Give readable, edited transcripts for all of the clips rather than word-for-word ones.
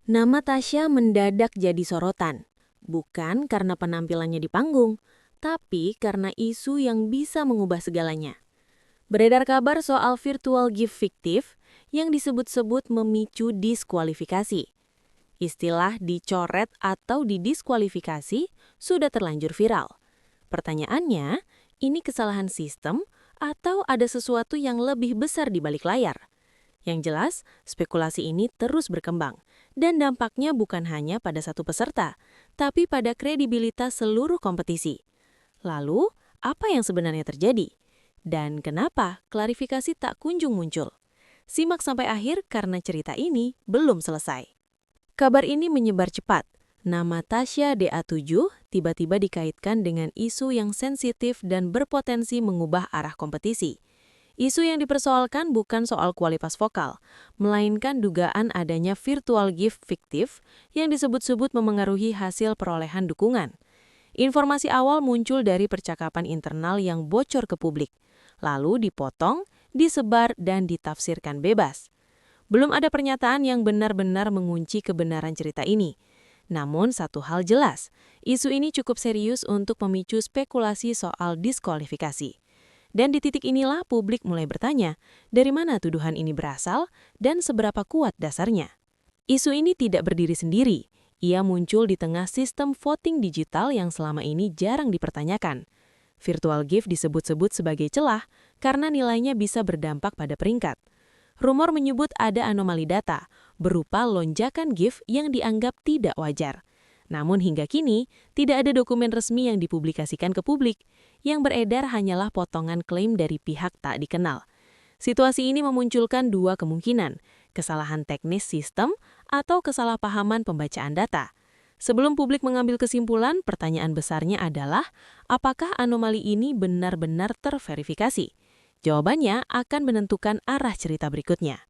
Nama Tasya mendadak jadi sorotan, bukan karena penampilannya di panggung, tapi karena isu yang bisa mengubah segalanya. Beredar kabar soal virtual gift fiktif yang disebut-sebut memicu diskualifikasi. Istilah dicoret atau didiskualifikasi sudah terlanjur viral. Pertanyaannya, ini kesalahan sistem atau ada sesuatu yang lebih besar di balik layar? Yang jelas, spekulasi ini terus berkembang, dan dampaknya bukan hanya pada satu peserta, tapi pada kredibilitas seluruh kompetisi. Lalu, apa yang sebenarnya terjadi? Dan kenapa klarifikasi tak kunjung muncul? Simak sampai akhir karena cerita ini belum selesai. Kabar ini menyebar cepat. Nama Tasya DA7 tiba-tiba dikaitkan dengan isu yang sensitif dan berpotensi mengubah arah kompetisi. Isu yang dipersoalkan bukan soal kualitas vokal, melainkan dugaan adanya virtual gift fiktif yang disebut-sebut memengaruhi hasil perolehan dukungan. Informasi awal muncul dari percakapan internal yang bocor ke publik, lalu dipotong, disebar, dan ditafsirkan bebas. Belum ada pernyataan yang benar-benar mengunci kebenaran cerita ini. Namun satu hal jelas, isu ini cukup serius untuk memicu spekulasi soal diskualifikasi. Dan di titik inilah publik mulai bertanya, dari mana tuduhan ini berasal dan seberapa kuat dasarnya. Isu ini tidak berdiri sendiri. Ia muncul di tengah sistem voting digital yang selama ini jarang dipertanyakan. Virtual gift disebut-sebut sebagai celah karena nilainya bisa berdampak pada peringkat. Rumor menyebut ada anomali data, berupa lonjakan gift yang dianggap tidak wajar. Namun hingga kini, tidak ada dokumen resmi yang dipublikasikan ke publik. Yang beredar hanyalah potongan klaim dari pihak tak dikenal. Situasi ini memunculkan dua kemungkinan, kesalahan teknis sistem atau kesalahpahaman pembacaan data. Sebelum publik mengambil kesimpulan, pertanyaan besarnya adalah, apakah anomali ini benar-benar terverifikasi? Jawabannya akan menentukan arah cerita berikutnya.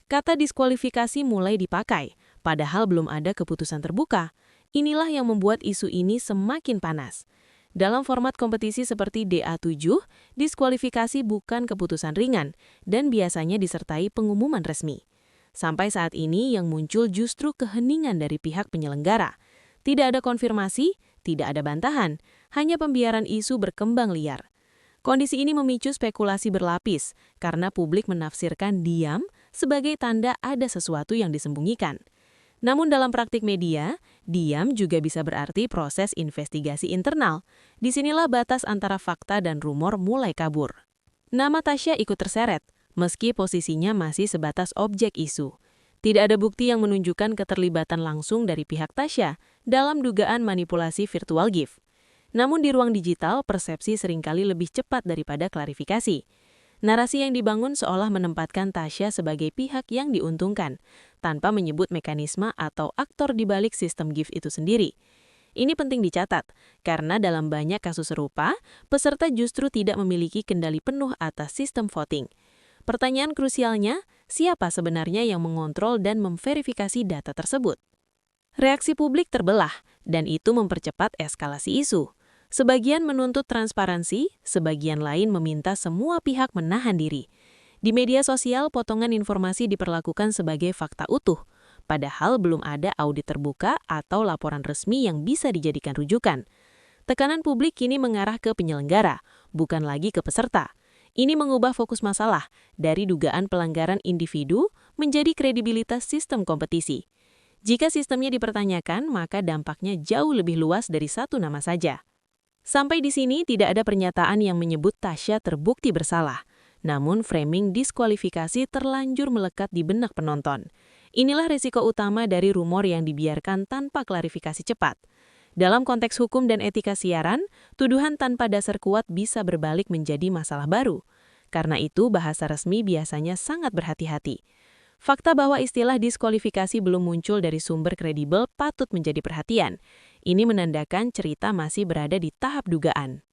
Kata diskualifikasi mulai dipakai, padahal belum ada keputusan terbuka. Inilah yang membuat isu ini semakin panas. Dalam format kompetisi seperti DA7, diskualifikasi bukan keputusan ringan dan biasanya disertai pengumuman resmi. Sampai saat ini yang muncul justru keheningan dari pihak penyelenggara. Tidak ada konfirmasi, tidak ada bantahan, hanya pembiaran isu berkembang liar. Kondisi ini memicu spekulasi berlapis karena publik menafsirkan diam sebagai tanda ada sesuatu yang disembunyikan. Namun dalam praktik media, diam juga bisa berarti proses investigasi internal. Disinilah batas antara fakta dan rumor mulai kabur. Nama Tasya ikut terseret, meski posisinya masih sebatas objek isu. Tidak ada bukti yang menunjukkan keterlibatan langsung dari pihak Tasya dalam dugaan manipulasi virtual gift. Namun di ruang digital, persepsi seringkali lebih cepat daripada klarifikasi. Narasi yang dibangun seolah menempatkan Tasya sebagai pihak yang diuntungkan, tanpa menyebut mekanisme atau aktor di balik sistem gift itu sendiri. Ini penting dicatat, karena dalam banyak kasus serupa, peserta justru tidak memiliki kendali penuh atas sistem voting. Pertanyaan krusialnya, siapa sebenarnya yang mengontrol dan memverifikasi data tersebut? Reaksi publik terbelah, dan itu mempercepat eskalasi isu. Sebagian menuntut transparansi, sebagian lain meminta semua pihak menahan diri. Di media sosial, potongan informasi diperlakukan sebagai fakta utuh, padahal belum ada audit terbuka atau laporan resmi yang bisa dijadikan rujukan. Tekanan publik kini mengarah ke penyelenggara, bukan lagi ke peserta. Ini mengubah fokus masalah dari dugaan pelanggaran individu menjadi kredibilitas sistem kompetisi. Jika sistemnya dipertanyakan, maka dampaknya jauh lebih luas dari satu nama saja. Sampai di sini tidak ada pernyataan yang menyebut Tasya terbukti bersalah. Namun framing diskualifikasi terlanjur melekat di benak penonton. Inilah risiko utama dari rumor yang dibiarkan tanpa klarifikasi cepat. Dalam konteks hukum dan etika siaran, tuduhan tanpa dasar kuat bisa berbalik menjadi masalah baru. Karena itu bahasa resmi biasanya sangat berhati-hati. Fakta bahwa istilah diskualifikasi belum muncul dari sumber kredibel patut menjadi perhatian. Ini menandakan cerita masih berada di tahap dugaan.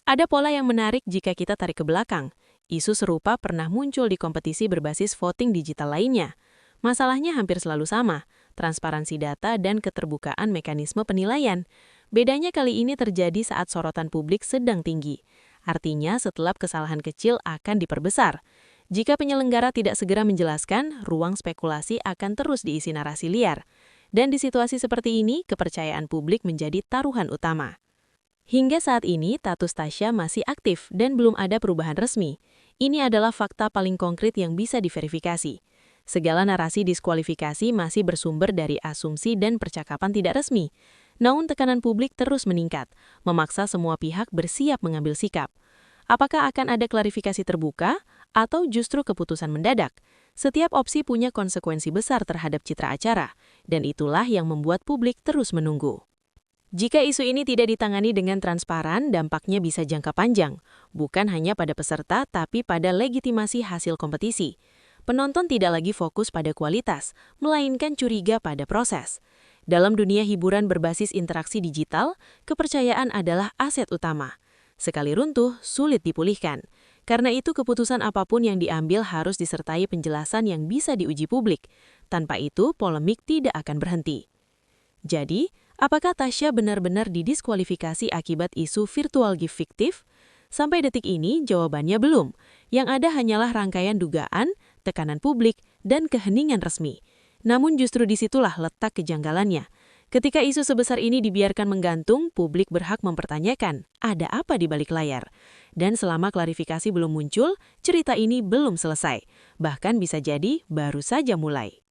Ada pola yang menarik jika kita tarik ke belakang. Isu serupa pernah muncul di kompetisi berbasis voting digital lainnya. Masalahnya hampir selalu sama, transparansi data dan keterbukaan mekanisme penilaian. Bedanya kali ini terjadi saat sorotan publik sedang tinggi. Artinya setelah kesalahan kecil akan diperbesar. Jika penyelenggara tidak segera menjelaskan, ruang spekulasi akan terus diisi narasi liar. Dan di situasi seperti ini, kepercayaan publik menjadi taruhan utama. Hingga saat ini, status Tasya masih aktif dan belum ada perubahan resmi. Ini adalah fakta paling konkret yang bisa diverifikasi. Segala narasi diskualifikasi masih bersumber dari asumsi dan percakapan tidak resmi. Namun tekanan publik terus meningkat, memaksa semua pihak bersiap mengambil sikap. Apakah akan ada klarifikasi terbuka atau justru keputusan mendadak? Setiap opsi punya konsekuensi besar terhadap citra acara, dan itulah yang membuat publik terus menunggu. Jika isu ini tidak ditangani dengan transparan, dampaknya bisa jangka panjang, bukan hanya pada peserta tapi pada legitimasi hasil kompetisi. Penonton tidak lagi fokus pada kualitas, melainkan curiga pada proses. Dalam dunia hiburan berbasis interaksi digital, kepercayaan adalah aset utama. Sekali runtuh, sulit dipulihkan. Karena itu keputusan apapun yang diambil harus disertai penjelasan yang bisa diuji publik. Tanpa itu, polemik tidak akan berhenti. Jadi, apakah Tasya benar-benar didiskualifikasi akibat isu virtual gift fiktif? Sampai detik ini, jawabannya belum. Yang ada hanyalah rangkaian dugaan, tekanan publik, dan keheningan resmi. Namun justru disitulah letak kejanggalannya. Ketika isu sebesar ini dibiarkan menggantung, publik berhak mempertanyakan, ada apa di balik layar? Dan selama klarifikasi belum muncul, cerita ini belum selesai. Bahkan bisa jadi baru saja mulai.